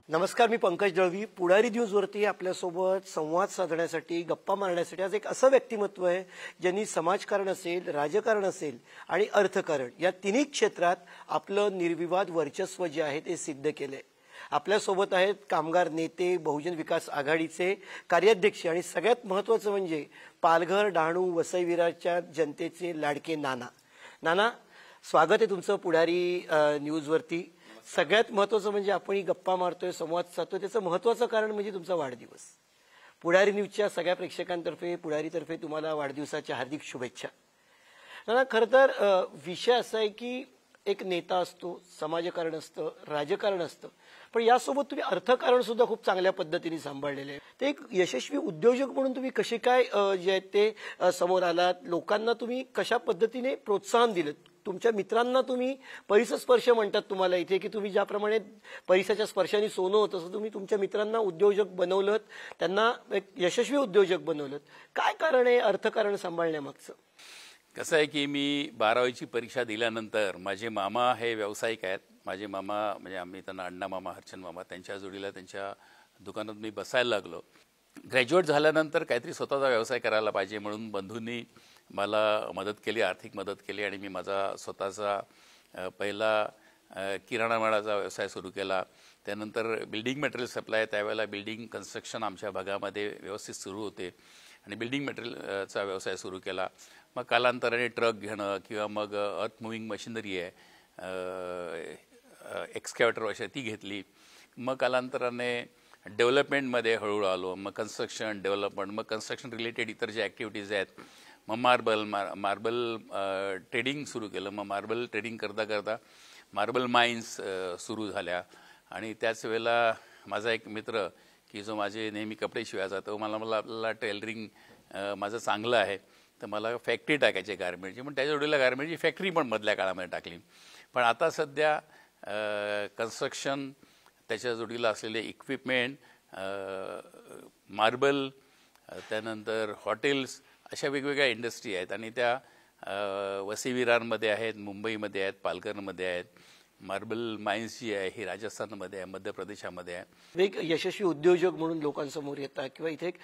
नमस्कार, मी पंकज दळवी. पुढारी न्यूजवरती आपल्यासोबत संवाद साधण्यासाठी, गप्पा मारण्यासाठी आज एक असं व्यक्तिमत्व आहे ज्यांनी समाजकारण असेल, राजकारण असेल आणि अर्थकारण या तिन्ही क्षेत्रात आपलं निर्विवाद वर्चस्व जे आहे ते सिद्ध केलंय. आपल्यासोबत आहेत कामगार नेते, बहुजन विकास आघाडीचे कार्याध्यक्ष आणि सगळ्यात महत्त्वाचं म्हणजे पालघर, डहाणू, वसई विरारच्या जनतेचे लाडके नाना. नाना, स्वागत आहे तुमचं पुढारी न्यूजवरती. सगळ्यात महत्त्वाचं म्हणजे आपण ही गप्पा मारतोय, संवाद साधतोय, त्याचं महत्त्वाचं कारण म्हणजे तुमचा वाढदिवस. पुढारी न्यूजच्या सगळ्या प्रेक्षकांतर्फे, पुढारीतर्फे तुम्हाला वाढदिवसाच्या हार्दिक शुभेच्छा. नाना, खरं तर विषय असा आहे की एक नेता असतो, समाजकारण असतं, राजकारण असतं, पण यासोबत तुम्ही अर्थकारण सुद्धा खूप चांगल्या पद्धतीने सांभाळलेले आहे. ते एक यशस्वी उद्योजक म्हणून तुम्ही कसे काय जे आहेत ते समोर आलात, लोकांना तुम्ही कशा पद्धतीने प्रोत्साहन दिलं, तुमच्या मित्रांना तुम्ही परिसस्पर्श म्हणतात तुम्हाला इथे, की तुम्ही ज्याप्रमाणे परिसाच्या स्पर्शाने सोनं होतं तसं तुम्ही तुमच्या मित्रांना उद्योजक बनवलं, त्यांना एक यशस्वी उद्योजक बनवलं. काय कारण आहे अर्थकारण सांभाळण्यामागचं? कसं आहे की मी 12वीची परीक्षा दिल्यानंतर माझे मामा हे व्यावसायिक आहेत. माझे मामा म्हणजे आम्ही त्यांना अण्णा मामा, हरचंद मामा, त्यांच्या जोडीला त्यांच्या दुकानात मी बसायला लागलो. ग्रॅज्युएट झाल्यानंतर काहीतरी स्वतःचा व्यवसाय करायला पाहिजे म्हणून बंधूंनी मला मदत केली, आर्थिक मदत केली आणि मी माझा स्वतःचा पहिला किराणा मालाचा व्यवसाय सुरू केला. त्यानंतर बिल्डिंग मटेरियल सप्लाय, त्यावेळेला बिल्डिंग कन्स्ट्रक्शन आमच्या भागामध्ये व्यवस्थित सुरू होते आणि बिल्डिंग मटेरियलचा व्यवसाय सुरू केला. मग कालांतराने ट्रक घेणं किंवा मग अर्थ मुव्हिंग मशिनरी आहे, एक्सकॅव्हेटर अशी ती घेतली. मग कालांतराने डेव्हलपमेंटमध्ये हळूहळू आलो. मग कन्स्ट्रक्शन, डेव्हलपमेंट, मग कन्स्ट्रक्शन रिलेटेड इतर जे ॲक्टिव्हिटीज आहेत, मग मार्बल ट्रेडिंग सुरू केलं. मग मार्बल ट्रेडिंग करता करता मार्बल माइन्स सुरू झाल्या. आणि त्याच वेळेला माझा एक मित्र की जो माझे नेहमी कपडे शिवायचा, तो आपल्याला टेलरिंग माझं चांगलं आहे, तर मला फॅक्टरी टाकायची गारमेंटची. पण त्याच्या जोडीला गारमेंटची फॅक्टरी पण मधल्या काळामध्ये टाकली. पण आता सध्या कन्स्ट्रक्शन, त्याच्या जोडीला असलेले इक्विपमेंट, मार्बल, त्यानंतर हॉटेल्स, अशा वेगवेगळ्या इंडस्ट्री आहेत आणि त्या वसई विरारमध्ये आहेत, मुंबईमध्ये आहेत, पालघरमध्ये आहेत. मार्बल माइन्स जी आहे ही राजस्थानमध्ये आहे, मध्य प्रदेशामध्ये आहे. एक यशस्वी उद्योजक म्हणून लोकांसमोर येतात किंवा इथे एक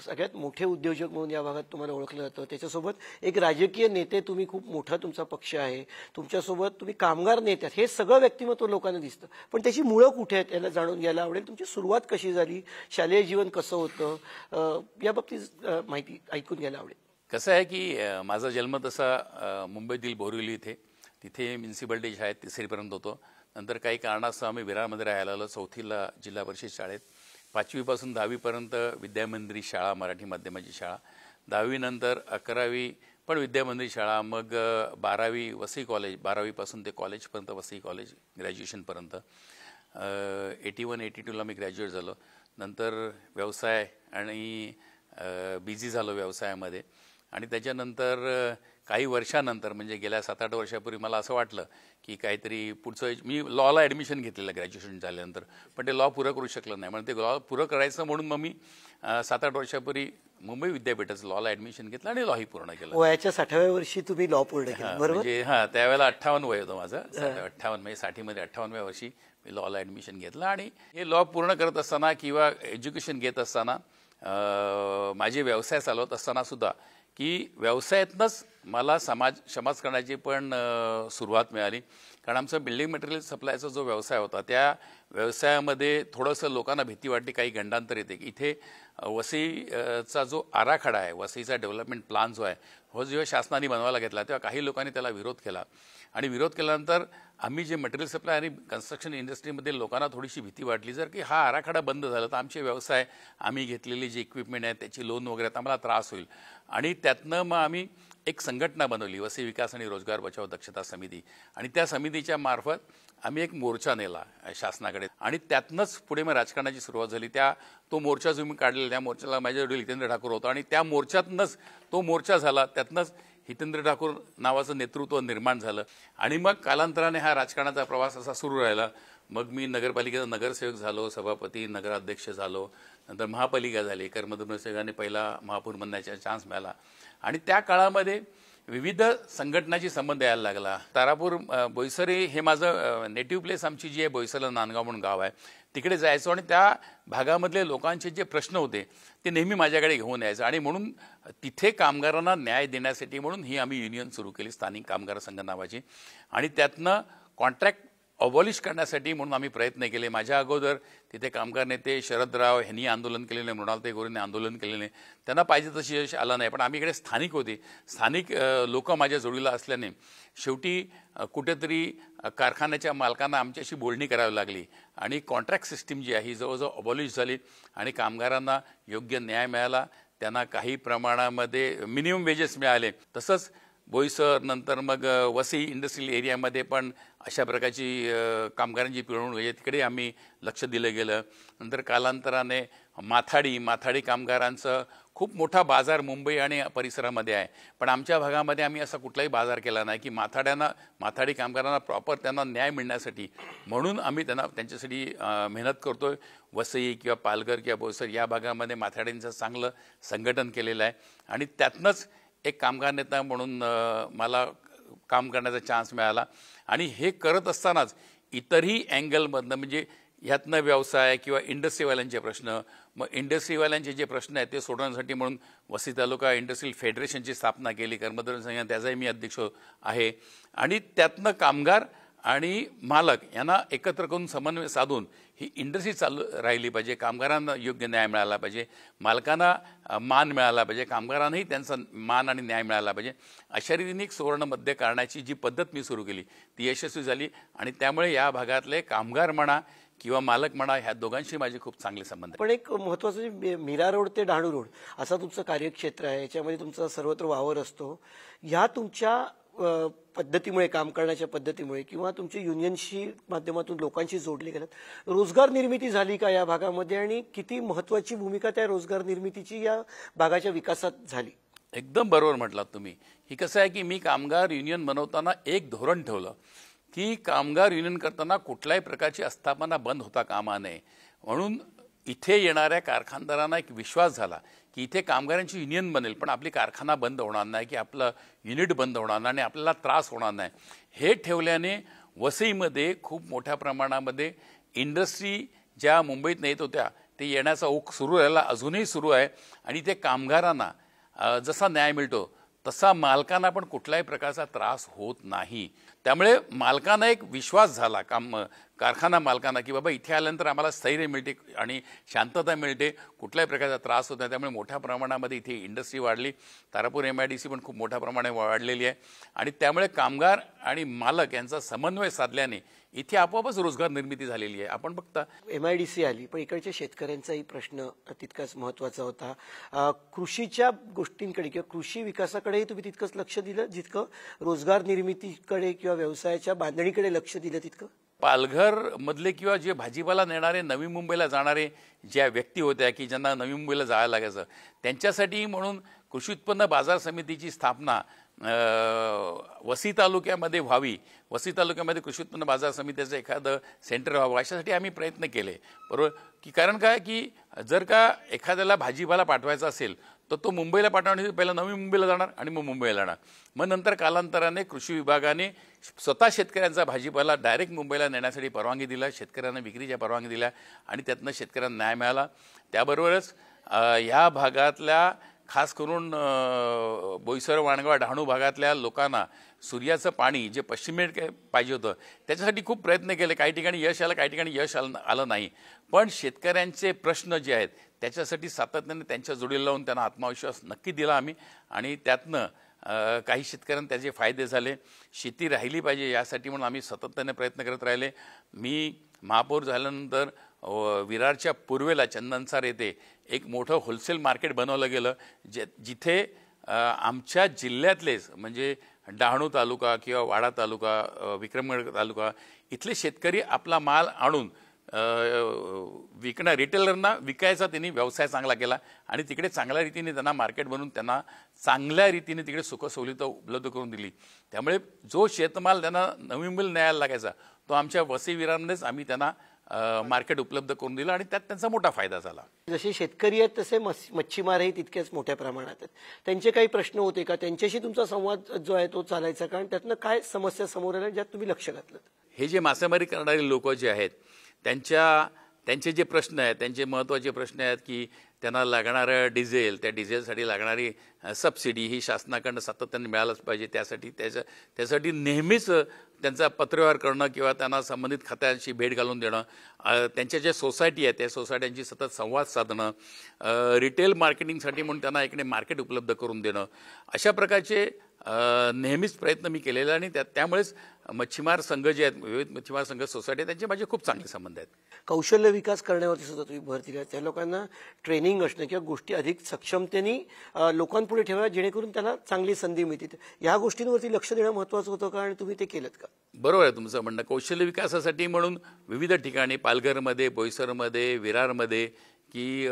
सगळ्यात मोठे उद्योजक म्हणून या भागात तुम्हाला ओळखलं जातं. त्याच्यासोबत एक राजकीय नेते, तुम्ही खूप मोठा तुमचा पक्ष आहे, तुमच्यासोबत तुम्ही कामगार नेते आहेत. हे सगळं व्यक्तिमत्व लोकांना दिसतं, पण त्याची मुळं कुठे आहेत याला जाणून घ्यायला आवडेल. तुमची सुरुवात कशी झाली, शालेय जीवन कसं होतं, या बाबतीत माहिती ऐकून घ्यायला आवडेल. कसं आहे की माझा जन्म तसा मुंबईतील बोरिवली इथे, तिथे म्युन्सिपाल्टी शाळेत 3रीपर्यंत होतो. नंतर काही कारणास्तव आम्ही विरारमध्ये राहायला आलो. 4थीला जिल्हा परिषद शाळेत, 5वीपासून 10वीपर्यंत विद्यामंदिरी शाळा, मराठी माध्यमाची शाळा, 10वी नंतर 11वी पण विद्यामंदिरी शाळा, मग 12वी वसई कॉलेज, 12वीपासून ते कॉलेजपर्यंत वसई कॉलेज, ग्रॅज्युएशनपर्यंत. 81-82ला मी ग्रॅज्युएट झालो. नंतर व्यवसाय आणि बिझी झालो व्यवसायामध्ये. आणि त्याच्यानंतर काही वर्षानंतर म्हणजे गेल्या 7-8 वर्षापूर्वी मला असं वाटलं की काहीतरी पुढचं, मी लॉला ॲडमिशन घेतलेलं ग्रॅज्युएशन झाल्यानंतर, पण ते लॉ पुरं करू शकलं नाही. म्हणून ते लॉ पुरं करायचं म्हणून मग मी 7-8 वर्षापूर्वी मुंबई विद्यापीठाचं लॉला ॲडमिशन घेतलं आणि लॉही पूर्ण केलं. वयाच्या 60व्या वर्षी तुम्ही लॉ पूर्ण केलं, बरोबर? म्हणजे त्यावेळेला 58 वय होतं माझं. 58 म्हणजे 60मध्ये 58व्या वर्षी मी लॉला ॲडमिशन घेतलं. आणि हे लॉ पूर्ण करत असताना किंवा एज्युकेशन घेत असताना, माझे व्यवसाय चालवत असताना सुद्धा, की व्यवसायातनंच मला समाजकारणाची पण सुरुवात मिळाली. कारण आमचा बिल्डिंग मटेरियल सप्लायचा जो व्यवसाय होता, त्या व्यवसायामध्ये थोडंसं लोकांना भीती वाटली, काही गंडांतर येते की इथे वसईचा जो आराखडा आहे, वसईचा डेव्हलपमेंट प्लान जो आहे, हो जेव्हा शासनाने बनवायला घेतला तेव्हा काही लोकांनी त्याला विरोध केला. आणि विरोध केल्यानंतर आम्ही जे मटेरियल सप्लाय आणि कन्स्ट्रक्शन इंडस्ट्रीमध्ये लोकांना थोडीशी भीती वाटली, जर की हा आराखडा बंद झाला तर आमचे व्यवसाय, आम्ही घेतलेली जी इक्विपमेंट आहे त्याची लोन वगैरे तर आम्हाला त्रास होईल. आणि त्यातनं मग आम्ही एक संघटना बनवली, वसई विकास आणि रोजगार बचाव दक्षता समिती. आणि त्या समितीच्या मार्फत आम्ही एक मोर्चा नेला शासनाकडे आणि त्यातनंच पुढे मग राजकारणाची सुरुवात झाली. तो मोर्चा जो मी काढलेला, त्या मोर्चाला माझ्याजवळ हितेंद्र ठाकूर होता आणि त्या मोर्चातनंच तो मोर्चा झाला. त्यातनंच हितेंद्र ठाकूर नावाचं नेतृत्व निर्माण झालं. आणि मग कालांतराने हा राजकारणाचा प्रवास असा सुरू राहिला. मग मी नगरपालिकेचा नगरसेवक झालो, सभापती, नगराध्यक्ष झालो, नंतर महापालिका झाली. कर्मधून सेवकांनी पहिला महापौर बनण्याचा चान्स मिळाला. आणि त्या काळामध्ये विविध संघटनाशी संबंध यायला लागला. तारापूर बोईसर हे माझं नेटिव्ह प्लेस आमची जी आहे, बोईसरला नांदगाव म्हणून गाव आहे, तिकडे जायचो आणि त्या भागामधले लोकांचे जे प्रश्न होते ते नेहमी माझ्याकडे घेऊन यायचं. आणि म्हणून तिथे कामगारांना न्याय देण्यासाठी म्हणून ही आम्ही युनियन सुरू केली, स्थानिक कामगार संघ नावाची. आणि त्यातनं कॉन्ट्रॅक्ट अबॉलिश करण्यासाठी म्हणून आम्ही प्रयत्न केले. माझ्या अगोदर तिथे कामगार नेते शरदराव ह्यांनी आंदोलन केलेले, मृणालताई गोरेंनी आंदोलन केलेले. त्यांना पाहिजे तशी यश आलं नाही, पण आम्ही इकडे स्थानिक होते, स्थानिक लोक माझ्या जोडीला असल्याने शेवटी कुठेतरी कारखान्याच्या मालकांना आमच्याशी बोलणी करावी लागली आणि कॉन्ट्रॅक्ट सिस्टीम जी आहे ही जवळजवळ अबॉलिश झाली आणि कामगारांना योग्य न्याय मिळाला. त्यांना काही प्रमाणामध्ये मिनिमम वेजेस मिळाले. तसंच बोईसर नंतर मग वसई इंडस्ट्रियल एरियामध्ये पण अशा प्रकारची कामगारांची पिळवणूक आहे, तिकडे आम्ही लक्ष दिलं गेलं. नंतर कालांतराने माथाडी कामगारांचं खूप मोठा बाजार मुंबई आणि परिसरामध्ये आहे, पण आमच्या भागामध्ये आम्ही असा कुठलाही बाजार केला नाही की माथाडी कामगारांना प्रॉपर त्यांना न्याय मिळण्यासाठी म्हणून आम्ही त्यांच्यासाठी मेहनत करतोय. वसई किंवा पालघर किंवा बोईसर या भागामध्ये माथाड्यांचं चांगलं संघटन केलेलं आहे आणि त्यातनंच एक कामगार नेता म्हणून मला काम करण्याचा चान्स मिळाला. आणि हे करत असतानाच इतरही अँगलमधनं म्हणजे ह्यातनं व्यवसाय किंवा इंडस्ट्रीवाल्यांचे प्रश्न, मग इंडस्ट्रीवाल्यांचे जे प्रश्न आहेत ते सोडवण्यासाठी म्हणून वसई तालुका इंडस्ट्रियल फेडरेशनची स्थापना केली, कर्मचारी संघ त्याचाही मी अध्यक्ष आहे. आणि त्यातनं कामगार आणि मालक यांना एकत्र करून समन्वय साधून ही इंडस्ट्री चालू राहिली पाहिजे. कामगारांना योग्य न्याय मिळाला पाहिजे, मालकांना मान मिळाला पाहिजे, कामगारांनाही त्यांचा मान आणि न्याय मिळाला पाहिजे. अशा रीतीने एक सुवर्णमध्य करण्याची जी पद्धत मी सुरू केली ती यशस्वी झाली आणि त्यामुळे या भागातले कामगार म्हणा किंवा मालक म्हणा ह्या दोघांशी माझे खूप चांगले संबंध. पण एक महत्त्वाचं मीरा रोड ते डहाणू रोड असा तुमचं कार्यक्षेत्र आहे, याच्यामध्ये तुमचा सर्वत्र वावर असतो. ह्या तुमच्या पद्धतीमुळे, काम करण्याच्या पद्धतीमुळे किंवा तुमच्या युनियनशी माध्यमातून लोकांशी जोडले गेलात, रोजगार निर्मिती झाली का या भागामध्ये आणि किती महत्त्वाची भूमिका त्या रोजगार निर्मितीची या भागाच्या विकासात झाली? एकदम बरोबर म्हटलात तुम्ही. ही कसं आहे की मी कामगार युनियन बनवताना एक धोरण ठेवलं की कामगार युनियन करताना कुठल्याही प्रकारची आस्थापना बंद होता कामा नये. म्हणून इथे येणाऱ्या कारखानदारांना एक विश्वास झाला की इथे कामगारांची युनियन बनेल पण आपली कारखाना बंद होणार नाही की आपलं युनिट बंद होणार नाही आणि आपल्याला त्रास होणार नाही. हे ठेवल्याने वसईमध्ये खूप मोठ्या प्रमाणामध्ये इंडस्ट्री ज्या मुंबईत येत होत्या ते येण्याचा ओघ सुरू राहिला, अजूनही सुरू आहे. आणि ते कामगारांना जसा न्याय मिळतो तसा मालकांना पण कुठल्याही प्रकारचा त्रास होत नाही. त्यामुळे मालकांना एक विश्वास झाला, कारखाना मालकांना, की बाबा इथे आल्यानंतर आम्हाला स्थैर्य मिळते आणि शांतता मिळते, कुठल्याही प्रकारचा त्रास होत नाही. त्यामुळे मोठ्या प्रमाणामध्ये इथे इंडस्ट्री वाढली. तारापूर MIDC पण खूप मोठ्या प्रमाणात वाढलेली आहे आणि त्यामुळे कामगार आणि मालक यांचा समन्वय साधल्याने इथे आपोआपच रोजगार निर्मिती झालेली आहे. आपण बघता MIDC आली पण इकडच्या शेतकऱ्यांचाही प्रश्न तितकाच महत्त्वाचा होता. कृषीच्या गोष्टींकडे किंवा कृषी विकासाकडेही तुम्ही तितकंच लक्ष दिलं जितकं रोजगार निर्मितीकडे किंवा व्यवसायाच्या बांधणीकडे लक्ष दिलं तितकं? पालघर मधले किंवा जे भाजीपाला नेणारे नवी मुंबईला जाणारे ज्या व्यक्ती होत्या की ज्यांना नवी मुंबईला जायला लागायचं त्यांच्यासाठी म्हणून कृषी उत्पन्न बाजार समितीची स्थापना वसई तालुक्यामध्ये व्हावी, वसई तालुक्यामध्ये कृषी उत्पन्न बाजार समितीचं एखादं सेंटर व्हावं अशासाठी आम्ही प्रयत्न केले. बरोबर की कारण काय की जर का एखाद्याला भाजीपाला पाठवायचा असेल तर तो मुंबईला पाठवण्यासाठी पहिला नवी मुंबईला जाणार आणि मग मुंबईला जाणार. मग नंतर कालांतराने कृषी विभागाने स्वतः शेतकऱ्यांचा भाजीपाला डायरेक्ट मुंबईला नेण्यासाठी परवानगी दिला, शेतकऱ्यांना विक्रीच्या परवानगी दिल्या आणि त्यातनं शेतकऱ्यांना न्याय मिळाला. त्याबरोबरच ह्या भागातल्या खास करून बोईसर, वाणगाव, डहाणू भागातल्या लोकांना सूर्याचं पाणी जे पश्चिमेकडे पाहिजे होतं त्याच्यासाठी खूप प्रयत्न केले. काही ठिकाणी यश आलं, काही ठिकाणी यश आलं नाही. पण शेतकऱ्यांचे प्रश्न जे आहेत त्याच्यासाठी सातत्याने त्यांच्या जोडीला लावून त्यांना आत्मविश्वास नक्की दिला आम्ही आणि त्यातनं काही शेतकऱ्यांना त्याचे फायदे झाले. शेती राहिली पाहिजे यासाठी म्हणून आम्ही सातत्याने प्रयत्न करत राहिले. मी महापौर झाल्यानंतर विरारच्या पूर्वेला चंदनसार येथे एक मोठं होलसेल मार्केट बनवलं गेलं जिथे आमच्या जिल्ह्यातलेच म्हणजे डहाणू तालुका किंवा वाडा तालुका, विक्रमगड तालुका इथले शेतकरी आपला माल आणून रिटेलरना विकायचा त्यांनी व्यवसाय चांगला केला आणि तिकडे चांगल्या रीतीने त्यांना मार्केट बनवून त्यांना चांगल्या रीतीने तिकडे सुखसवलती उपलब्ध करून दिली. त्यामुळे जो शेतमाल त्यांना नवी मुंबईला न्यायला लागायचा तो आमच्या वसई विरारमध्येच आम्ही त्यांना मार्केट उपलब्ध करून दिलं आणि त्यात त्यांचा मोठा फायदा झाला. जसे शेतकरी आहेत तसे मच्छीमारही तितक्याच मोठ्या प्रमाणात आहेत. त्यांचे काही प्रश्न होते का? त्यांच्याशी तुमचा संवाद जो आहे तो चालायचा का? आणि त्यातनं काय समस्या समोर आल्या ज्यात तुम्ही लक्ष घातलं? हे जे मासेमारी करणारे लोक जे आहेत त्यांचे जे प्रश्न आहेत, त्यांचे महत्त्वाचे प्रश्न आहेत की त्यांना लागणारं डिझेल, त्या डिझेलसाठी लागणारी सबसिडी ही शासनाकडनं सातत्याने मिळालंच पाहिजे. त्यासाठी नेहमीच त्यांचा पत्रव्यवहार करणं किंवा त्यांना संबंधित खात्यांशी भेट घालून देणं, त्यांच्या ज्या सोसायटी आहेत त्या सोसायट्यांची सतत संवाद साधणं, रिटेल मार्केटिंगसाठी म्हणून त्यांना इकडे मार्केट उपलब्ध करून देणं, अशा प्रकारचे नेहमीच प्रयत्न मी केलेले आणि त्यामुळेच मच्छीमार संघ जे आहेत, विविध मच्छीमार संघ सोसायटी, त्यांचे माझे खूप चांगले संबंध आहेत. कौशल्य विकास करण्यावरती सुद्धा तुम्ही भर दिला. त्या लोकांना ट्रेनिंग असणं किंवा गोष्टी अधिक सक्षमतेने लोकांपुढे ठेवा जेणेकरून त्यांना चांगली संधी मिळते. या गोष्टींवरती लक्ष देणं महत्त्वाचं होतं का आणि तुम्ही ते केलं का? बरोबर आहे तुमचं म्हणणं. कौशल्य विकासासाठी म्हणून विविध ठिकाणी पालघरमध्ये, बोईसरमध्ये, विरारमध्ये की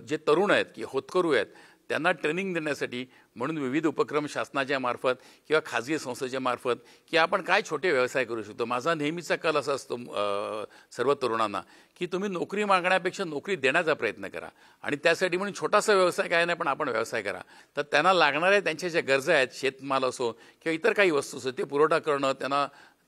जे तरुण आहेत की होतकरू आहेत त्यांना ट्रेनिंग देण्यासाठी म्हणून विविध उपक्रम शासनाच्या मार्फत किंवा खाजगी संस्थेच्या मार्फत की आपण काय छोटे व्यवसाय करू शकतो. माझा नेहमीचा कल असा असतो सर्व तरुणांना की तुम्ही नोकरी मागण्यापेक्षा नोकरी देण्याचा प्रयत्न करा आणि त्यासाठी म्हणून छोटासा व्यवसाय काय नाही पण आपण व्यवसाय करा. तर त्यांना लागणाऱ्या त्यांच्या ज्या गरजा आहेत, शेतमाल असो किंवा इतर काही वस्तू असो, ते पुरवठा करणं,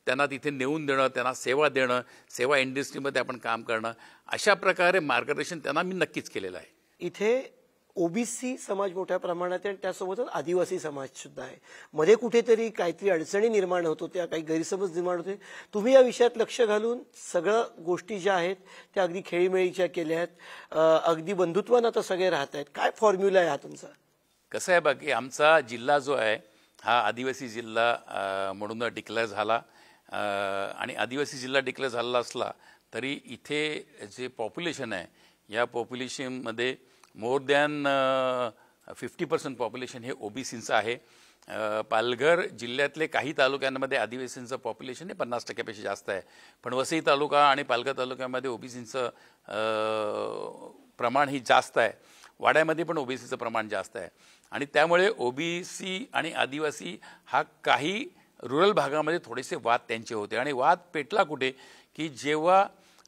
त्यांना तिथे नेऊन देणं, त्यांना सेवा देणं, सेवा इंडस्ट्रीमध्ये आपण काम करणं, अशा प्रकारे मार्गदर्शन त्यांना मी नक्कीच केलेलं आहे. इथे ओबीसी समाज मोठ्या प्रमाणात आहे आणि त्यासोबतच आदिवासी समाज सुद्धा आहे. मध्ये कुठेतरी काहीतरी अडचणी निर्माण होत होत्या, काही गैरसमज निर्माण होते. तुम्ही या विषयात लक्ष घालून सगळं गोष्टी ज्या आहेत त्या अगदी खेळीमेळीच्या केल्या आहेत, अगदी बंधुत्वानं आता सगळे राहत आहेत. काय फॉर्म्युला आहे हा तुमचा? कसं आहे बाकी आमचा जिल्हा जो आहे हा आदिवासी जिल्हा म्हणून डिक्लेअर झाला आणि आदिवासी जिल्हा डिक्लेअर झालेला असला तरी इथे जे पॉप्युलेशन आहे या पॉप्युलेशनमध्ये मोर दॅन 50% पॉप्युलेशन हे ओबीसींचं आहे. पालघर जिल्ह्यातले काही तालुक्यांमध्ये आदिवासींचं पॉप्युलेशन हे 50% जास्त आहे, पण वसई तालुका आणि पालघर तालुक्यामध्ये ओबीसींचं प्रमाण ही जास्त आहे. वाड्यामध्ये पण ओबीसीचं प्रमाण जास्त आहे आणि त्यामुळे ओबीसी आणि आदिवासी हा काही रुरल भागामध्ये थोडेसे वाद त्यांचे होते आणि वाद पेटला कुठे की जेव्हा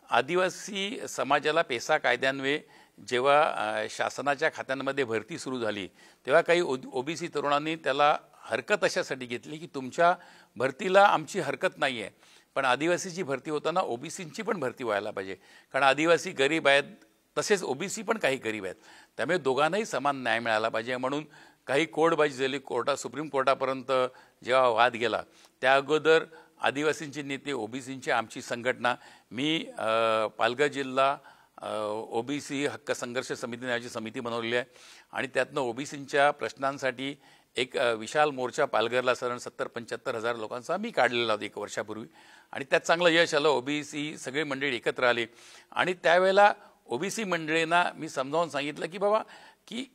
आदिवासी समाजाला पेसा कायद्यान्वये जेव्हा शासनाच्या खात्यांमध्ये भरती सुरू झाली तेव्हा काही ओबीसी तरुणांनी त्याला हरकत अशासाठी घेतली की तुमच्या भरतीला आमची हरकत नाही आहे, पण आदिवासीची भरती होताना ओबीसींची पण भरती व्हायला पाहिजे, कारण आदिवासी गरीब आहेत तसेच ओबीसी पण काही गरीब आहेत, त्यामुळे दोघांनाही समान न्याय मिळाला पाहिजे. म्हणून काही कोर्टबाजी झाली, सुप्रीम कोर्टापर्यंत जेव्हा वाद गेला त्या अगोदर आदिवासींची नेते, ओबीसींची आमची संघटना, मी पालघर जिल्हा ओबीसी हक्क संघर्ष समिती नावाची समिती बनवलेली आहे आणि त्यातनं ओबीसींच्या प्रश्नांसाठी एक विशाल मोर्चा पालघरला साधारण 70-75 हजार लोकांचा मी काढलेला होता 1 वर्षापूर्वी आणि त्यात चांगलं यश आलं. ओबीसी सगळी मंडळी एकत्र आली आणि त्यावेळेला ओबीसी मंडळींना मी समजावून सांगितलं की बाबा की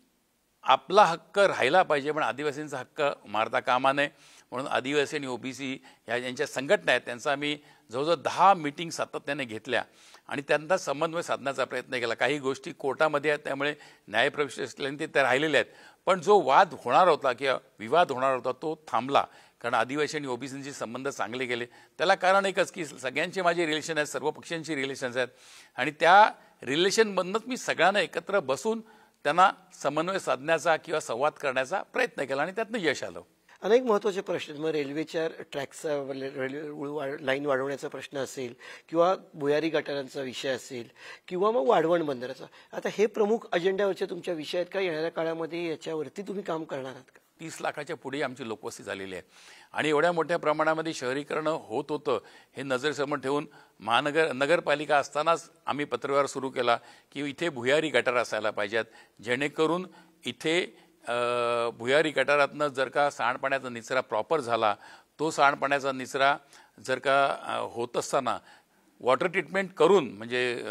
आपला हक्क राहिला पाहिजे पण आदिवासींचा हक्क मारता कामा नये. म्हणून आदिवासी आणि ओबीसी ह्या ज्यांच्या संघटना आहेत त्यांचा आम्ही जवळजवळ 10 मीटिंग सातत्याने घेतल्या आणि त्यांचा समन्वय साधण्याचा प्रयत्न केला. काही गोष्टी कोर्टामध्ये आहेत त्यामुळे न्यायप्रविष्ट असल्याने ते राहिलेले आहेत, पण जो वाद होणार होता किंवा विवाद होणार होता तो थांबला, कारण आदिवासी आणि ओबीसींचे संबंध चांगले गेले. त्याला कारण एकच की सगळ्यांचे माझे रिलेशन आहेत, सर्व पक्षांची रिलेशन्स आहेत आणि त्या रिलेशनमधूनच मी सगळ्यांना एकत्र बसून त्यांना समन्वय साधण्याचा किंवा संवाद करण्याचा प्रयत्न केला आणि त्यातनं यश आलं. अनेक महत्त्वाचे प्रश्न, मग रेल्वेच्या ट्रॅकचा लाईन वाढवण्याचा प्रश्न असेल किंवा भुयारी गटारांचा विषय असेल किंवा मग वाढवण बंदराचा, आता हे प्रमुख अजेंड्यावरचे तुमच्या विषय आहेत का? येणाऱ्या काळामध्ये याच्यावरती तुम्ही काम करणार आहात का? 30 लाखाच्या पुढे आमची लोकवस्ती झालेली आहे आणि एवढ्या मोठ्या प्रमाणामध्ये शहरीकरण होत होतं हे नजरेसमोर ठेवून नगरपालिका असतानाच आम्ही पत्रव्यवहार सुरू केला की इथे भुयारी गटार असायला पाहिजेत, जेणेकरून इथे भुयारी गटारातनं जर का सांडपाण्याचा निचरा प्रॉपर झाला, तो सांडपाण्याचा निचरा जर का होत असताना वॉटर ट्रीटमेंट करून म्हणजे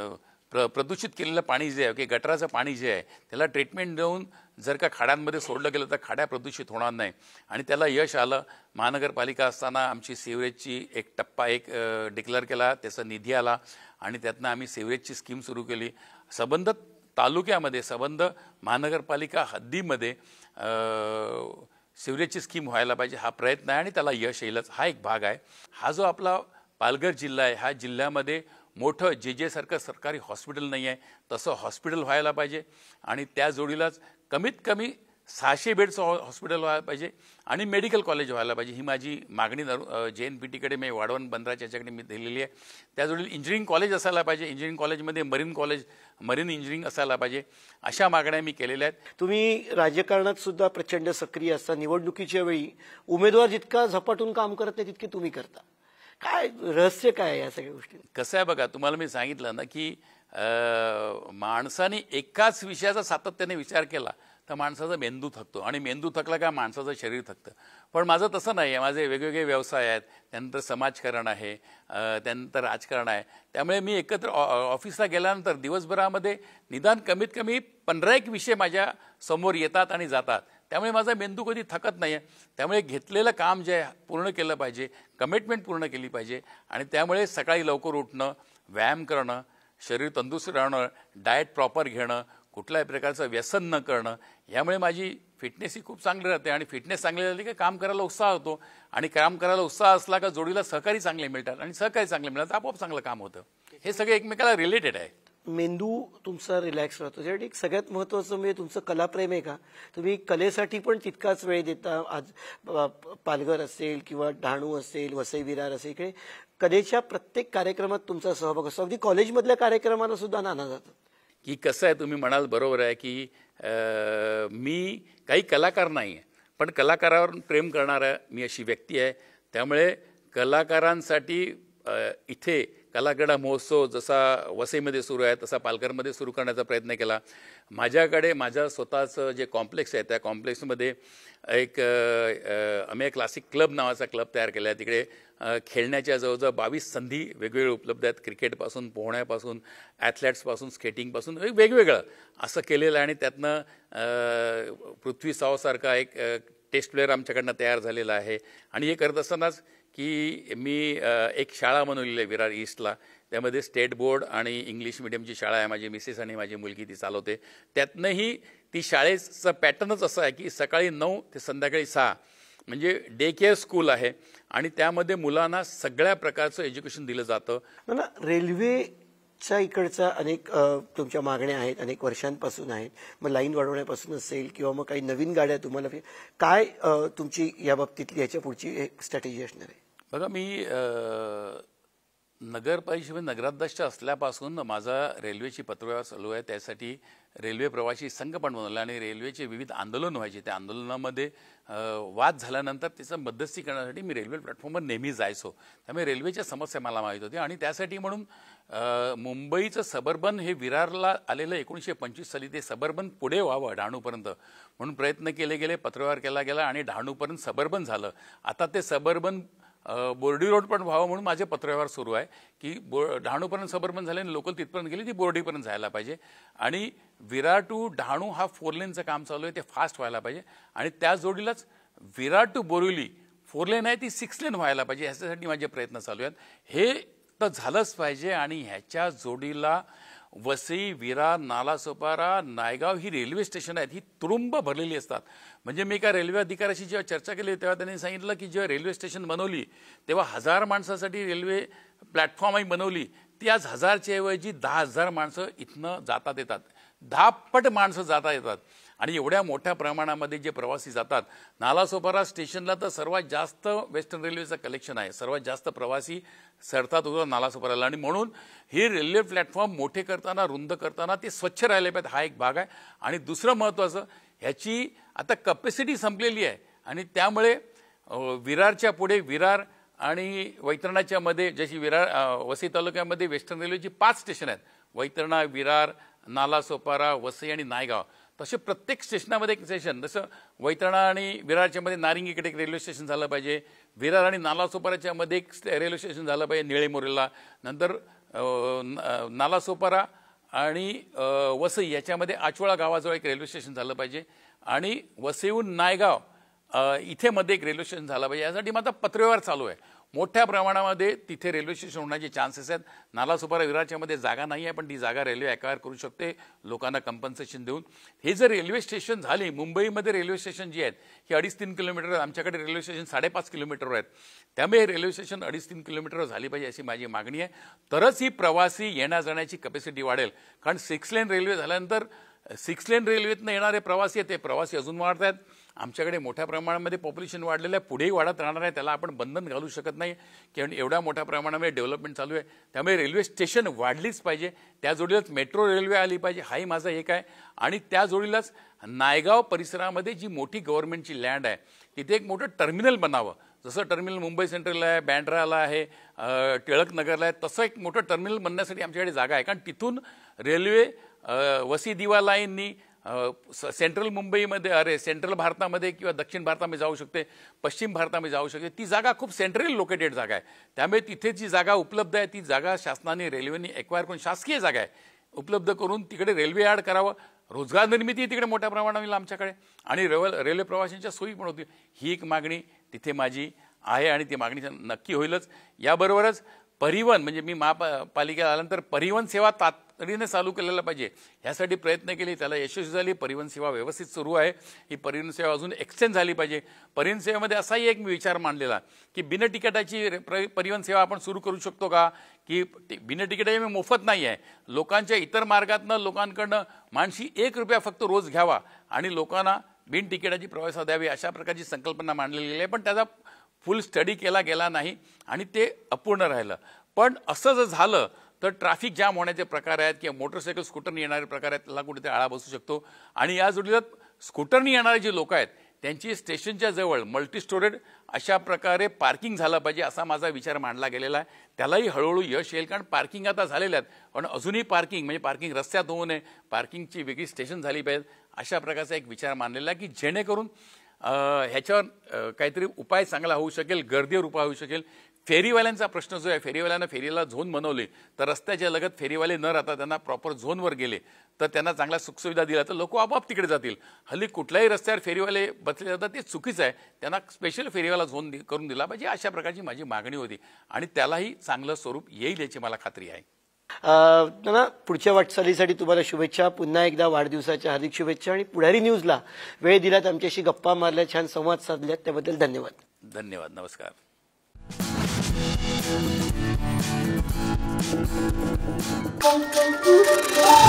प्रदूषित केलेलं पाणी जे आहे की गटाराचं पाणी जे आहे त्याला ट्रीटमेंट देऊन जर का खाड्यांमध्ये सोडलं गेलं तर खाड्या प्रदूषित होणार नाही आणि त्याला यश आलं. महानगरपालिका असताना आमची सिवरेजची एक टप्पा डिक्लेअर केला, त्याचा निधी आला आणि त्यातनं आम्ही सिवरेजची स्कीम सुरू केली. संबंधित तालुक्यामध्ये, संबंध महानगरपालिका हद्दीमध्ये सिवरेजची स्कीम व्हायला पाहिजे हा प्रयत्न आहे आणि त्याला यश येईलच, हा एक भाग आहे. हा जो आपला पालघर जिल्हा आहे ह्या जिल्ह्यामध्ये मोठं जे सारखं सरकारी हॉस्पिटल नाही आहे तसं हॉस्पिटल व्हायला पाहिजे आणि त्या जोडीलाच कमीत कमी 600 बेडचं हॉस्पिटल व्हायला पाहिजे आणि मेडिकल कॉलेज व्हायला पाहिजे. ही माझी मागणी JNPTकडे मी वाढवण बंदराच्या याच्याकडे मी दिलेली आहे. त्या जोडीला इंजिनिअरिंग कॉलेज असायला पाहिजे. इंजिनिअरिंग कॉलेजमध्ये मरीन इंजिनिअरिंग असायला पाहिजे. अशा मागण्या मी केलेल्या आहेत. तुम्ही राजकारणात सुद्धा प्रचंड सक्रिय असता. निवडणुकीच्या वेळी उमेदवार जितका झपाटून काम करत नाही तितके तुम्ही करता. काय रहस्य काय आहे या सगळ्या गोष्टी? कसं आहे बघा, तुम्हाला मी सांगितलं ना की माणसाने एकाच विषयाचा सातत्याने विचार केला तर माणसाचा मेंदू थकतो आणि मेंदू थकला का माणसाचं शरीर थकतं. पण माझं तसं नाही आहे. माझे वेगवेगळे व्यवसाय आहेत, त्यानंतर समाजकारण आहे, त्यानंतर राजकारण आहे. त्यामुळे मी एकत्र ऑफिसला गेल्यानंतर दिवसभरामध्ये निदान कमीत कमी 15 विषय माझ्या समोर येतात आणि जातात. त्यामुळे माझा मेंदू कधी थकत नाही आहे. त्यामुळे घेतलेलं काम जे आहे पूर्ण केलं पाहिजे, कमिटमेंट पूर्ण केली पाहिजे आणि त्यामुळे सकाळी लवकर उठणं, व्यायाम करणं, शरीर तंदुरुस्त राहणं, डाएट प्रॉपर घेणं, कुठल्याही प्रकारचं व्यसन न करणं, यामुळे माझी फिटनेस ही खूप चांगली राहते आणि फिटनेस चांगली राहिली की काम करायला उत्साह होतो आणि काम करायला उत्साह असला का जोडीला सहकारी चांगले मिळतात आणि सहकारी चांगले मिळतात आपोआप चांगलं काम होतं. हे सगळे एकमेकाला रिलेटेड आहे. मेंदू तुमचा रिलॅक्स राहतो. त्यासाठी एक सगळ्यात महत्त्वाचं म्हणजे तुमचं कलाप्रेम आहे का? तुम्ही कलेसाठी पण तितकाच वेळ देता. आज पालघर असेल किंवा डहाणू असेल, वसई विरार असेल, इकडे कलेच्या प्रत्येक कार्यक्रमात तुमचा सहभाग असतो. अगदी कॉलेजमधल्या कार्यक्रमाला सुद्धा नाना जातात. की कसं आहे, तुम्ही म्हणाल बरोबर आहे की मी काही कलाकार नाही आहे, पण कलाकारावर प्रेम करणारा मी अशी व्यक्ती आहे. त्यामुळे कलाकारांसाठी इथे कलागडा महोत्सव जसा वसईमध्ये सुरू आहे तसा पालघरमध्ये सुरू करण्याचा प्रयत्न केला. माझ्याकडे माझं स्वतःचं जे कॉम्प्लेक्स आहे त्या कॉम्प्लेक्समध्ये आम्ही क्लासिक क्लब नावाचा क्लब तयार केला आहे. तिकडे खेळण्याच्या जवळजवळ 22 संधी वेगवेगळे उपलब्ध आहेत. क्रिकेटपासून, पोहण्यापासून, ॲथलेट्सपासून, स्केटिंगपासून वेगवेगळं असं केलेलं आहे आणि त्यातनं पृथ्वी सावसारखा एक टेस्ट प्लेअर आमच्याकडनं तयार झालेला आहे. आणि हे करत असतानाच की मी एक शाळा बनवलेली आहे विरार ईस्टला. त्यामध्ये स्टेट बोर्ड आणि इंग्लिश मिडियमची शाळा आहे. माझी मिसेस आणि माझी मुलगी ती चालवते. त्यातनंही ती शाळेचं पॅटर्नच असं आहे की सकाळी 9 ते संध्याकाळी 6 म्हणजे डे केअर स्कूल आहे आणि त्यामध्ये मुलांना सगळ्या प्रकारचं एज्युकेशन दिलं जातं. ना रेल्वेच्या इकडच्या अनेक तुमच्या मागण्या आहेत, अनेक वर्षांपासून आहेत. मग लाईन वाढवण्यापासून असेल किंवा मग काही नवीन गाड्या तुम्हाला काय तुमची या बाबतीतली याच्या पुढची स्ट्रॅटेजी असणार आहे? बघा, मी नगर परिषदेमध्ये नगराध्यक्ष असल्यापासून माझा रेल्वेची पत्रव्यवहार चालू आहे. त्यासाठी रेल्वे प्रवासी संघ पण बनवला आणि रेल्वेचे विविध आंदोलन व्हायचे. त्या आंदोलनामध्ये वाद झाल्यानंतर त्याचं मध्यस्थी करण्यासाठी मी रेल्वे प्लॅटफॉर्मवर नेहमी जायचो. त्यामुळे रेल्वेच्या समस्या मला माहीत होती आणि त्यासाठी म्हणून मुंबईचं सबर्बन हे विरारला आलेलं 1925 साली ते सबर्बन पुढे व्हावं डहाणूपर्यंत म्हणून प्रयत्न केले गेले, पत्रव्यवहार केला गेला आणि डहाणूपर्यंत सबर्बन झालं. आता ते सबर्बन बोर्डी रोड पण व्हावं म्हणून माझे पत्रव्यवहार सुरू आहे की डहाणूपर्यंत सबर्बन झाल्याने लोकल तिथपर्यंत गेली ती बोर्डीपर्यंत जायला पाहिजे आणि विरार टू डहाणू हा 4 लेनचं काम चालू आहे ते फास्ट व्हायला पाहिजे आणि त्या जोडीलाच विरार टू बोरिवली 4 लेन आहे ती 6 लेन व्हायला पाहिजे. ह्याच्यासाठी माझे प्रयत्न चालू आहेत. हे तर झालंच पाहिजे आणि ह्याच्या जोडीला वसई, विरार, नालासोपारा, नायगाव ही रेल्वे स्टेशन आहेत. ही तुडुंब भरलेली असतात. म्हणजे मी एका रेल्वे अधिकाऱ्याशी जेव्हा चर्चा केली तेव्हा त्यांनी सांगितलं की जेव्हा रेल्वे स्टेशन बनवली तेव्हा 1000 माणसासाठी रेल्वे प्लॅटफॉर्म आम्ही बनवली. ती आज 1000च्या ऐवजी 10,000 माणसं इथनं जातात येतात. 10 पट माणसं जाता येतात आणि एवढ्या मोठ्या प्रमाणामध्ये जे प्रवासी जातात. नालासोपारा स्टेशनला तर सर्वात जास्त वेस्टर्न रेल्वेचं कलेक्शन आहे. सर्वात जास्त प्रवासी सरतात होतं नालासोपाराला आणि म्हणून हे रेल्वे प्लॅटफॉर्म मोठे करताना, रुंद करताना ते स्वच्छ राहिले पाहिजेत. हा एक भाग आहे. आणि दुसरं महत्त्वाचं, ह्याची आता कॅपॅसिटी संपलेली आहे आणि त्यामुळे विरारच्या पुढे विरार आणि वैतरणाच्या मध्ये जशी वसई तालुक्यामध्ये वेस्टर्न रेल्वेची 5 स्टेशन आहेत. वैतरणा, विरार, नालासोपारा, वसई आणि नायगाव. तसे प्रत्येक स्टेशनामध्ये एक स्टेशन, जसं वैतरणा आणि विरारच्या मध्ये नारिंगीकडे एक रेल्वे स्टेशन झालं पाहिजे. विरार आणि नालासोपाराच्या मध्ये एक रेल्वे स्टेशन झालं पाहिजे निळेमोरेला. नंतर नालासोपारा आणि वसई याच्यामध्ये आचवळा गावाजवळ एक रेल्वे स्टेशन झालं पाहिजे आणि वसईहून नायगाव इथे मध्ये एक रेल्वे स्टेशन झालं पाहिजे. यासाठी माझा पत्रव्यवहार चालू आहे. मोठ्या प्रमाणामध्ये तिथे रेल्वे स्टेशन होण्याचे चान्सेस आहेत. नालासोपारा विरारच्यामध्ये जागा नाही आहे, पण ती जागा रेल्वे ॲक्वायर करू शकते लोकांना कंपन्सेशन देऊन. हे जर रेल्वे स्टेशन झाले, मुंबईमध्ये रेल्वे स्टेशन जी आहेत ही 2.5-3 किलोमीटर आहेत, आमच्याकडे रेल्वे स्टेशन 5.5 किलोमीटर आहेत. त्यामुळे रेल्वे स्टेशन 2.5-3 किलोमीटर झाली पाहिजे अशी माझी मागणी आहे. तरच ही प्रवासी येण्या जाण्याची कॅपॅसिटी वाढेल. कारण 6 लेन रेल्वे झाल्यानंतर 6 लेन रेल्वेतनं येणारे प्रवासी आहेत, ते प्रवासी अजून वाढत आहेत. आमच्याकडे मोठ्या प्रमाणामध्ये पॉप्युलेशन वाढलेलं आहे, पुढेही वाढत राहणार आहे. त्याला आपण बंधन घालू शकत नाही की एवढ्या मोठ्या प्रमाणामध्ये डेव्हलपमेंट चालू आहे. त्यामुळे रेल्वे स्टेशन वाढलीच पाहिजे. त्या जोडीलाच मेट्रो रेल्वे आली पाहिजे, हाही माझा एक आहे. आणि त्या जोडीलाच नायगाव परिसरामध्ये जी मोठी गव्हर्नमेंटची लँड आहे तिथे एक मोठं टर्मिनल बनावं. जसं टर्मिनल मुंबई सेंट्रलला आहे, बँड्राला आहे, टिळक नगरला आहे, तसं एक मोठं टर्मिनल बनण्यासाठी आमच्याकडे जागा आहे. कारण तिथून रेल्वे वसी दिवा लाईननी सेंट्रल मुंबईमध्ये सेंट्रल भारतामध्ये किंवा दक्षिण भारतामध्ये जाऊ शकते, पश्चिम भारतामध्ये जाऊ शकते. ती जागा खूप सेंट्रली लोकेटेड जागा आहे. त्यामुळे तिथे जी जागा उपलब्ध आहे ती जागा शासनाने रेल्वेने ॲक्वायर करून, शासकीय जागा आहे, उपलब्ध करून तिकडे रेल्वे यार्ड करावं. रोजगार निर्मिती तिकडे मोठ्या प्रमाणात होईल आमच्याकडे आणि रेल्वे प्रवाशांच्या सोयी पण होतील. ही एक मागणी तिथे माझी आहे आणि ती मागणी नक्की होईलच. याबरोबरच परिवहन म्हणजे मी महापालिकेला आल्यानंतर परिवहन सेवा तातडीने चालू केलेला पाहिजे ह्यासाठी प्रयत्न केले, त्याला यशस्वी झाली. परिवहन सेवा व्यवस्थित सुरू आहे. ही परिवहन सेवा अजून एक्सटेंड झाली पाहिजे. परिवहन सेवेमध्ये असाही एक मी विचार मांडलेला की बिन तिकिटाची परिवहन सेवा आपण सुरू करू शकतो का, की बिन तिकिटाची मोफत नाही आहे, लोकांच्या इतर मार्गातनं लोकांकडनं माणशी ₹1 फक्त रोज घ्यावा आणि लोकांना बिन तिकिटाची प्रवास द्यावी, अशा प्रकारची संकल्पना मांडलेली आहे. पण त्याचा फुल स्टडी केला गेला नाही आणि ते अपूर्ण राहिलं. पण असं जर झालं तर ट्रॅफिक जाम होण्याचे प्रकार आहेत किंवा मोटरसायकल स्कूटरनी येणारे प्रकार आहेत, त्याला कुठेतरी आळा बसू शकतो. आणि या जोडीला स्कूटरनी येणारे जे लोक आहेत त्यांची स्टेशनच्या जवळ मल्टी स्टोरेज अशा प्रकारे पार्किंग झालं पाहिजे असा माझा विचार मांडला गेलेला आहे. त्यालाही हळूहळू यश येईल. कारण पार्किंग आता झालेल्या आहेत, पण अजूनही पार्किंग म्हणजे पार्किंग रस्त्यात होऊ नये, पार्किंगची वेगळी स्टेशन झाली पाहिजे अशा प्रकारचा एक विचार मांडलेला आहे की जेणेकरून ह्याच्यावर काहीतरी उपाय चांगला होऊ शकेल, गर्दीवर उपाय होऊ शकेल. फेरीवाल्यांचा प्रश्न जो आहे, फेरीवाल्यांना फेरीला झोन बनवले तर रस्त्याच्या लगत फेरीवाले न राहता त्यांना प्रॉपर झोनवर गेले तर त्यांना चांगल्या सुखसुविधा दिल्या तर लोक आपोआप तिकडे जातील. हल्ली कुठल्याही रस्त्यावर फेरीवाले बसले जातात ते चुकीचं आहे. त्यांना स्पेशल फेरीवाला झोन करून दिला पाहिजे अशा प्रकारची माझी मागणी होती आणि त्यालाही चांगलं स्वरूप येईल याची मला खात्री आहे. पुढच्या वाटचालीसाठी तुम्हाला शुभेच्छा. पुन्हा एकदा वाढदिवसाच्या हार्दिक शुभेच्छा आणि पुढारी न्यूजला वेळ दिलात, आमच्याशी गप्पा मारल्या, छान संवाद साधल्यात, त्याबद्दल धन्यवाद. धन्यवाद. नमस्कार. Thank you.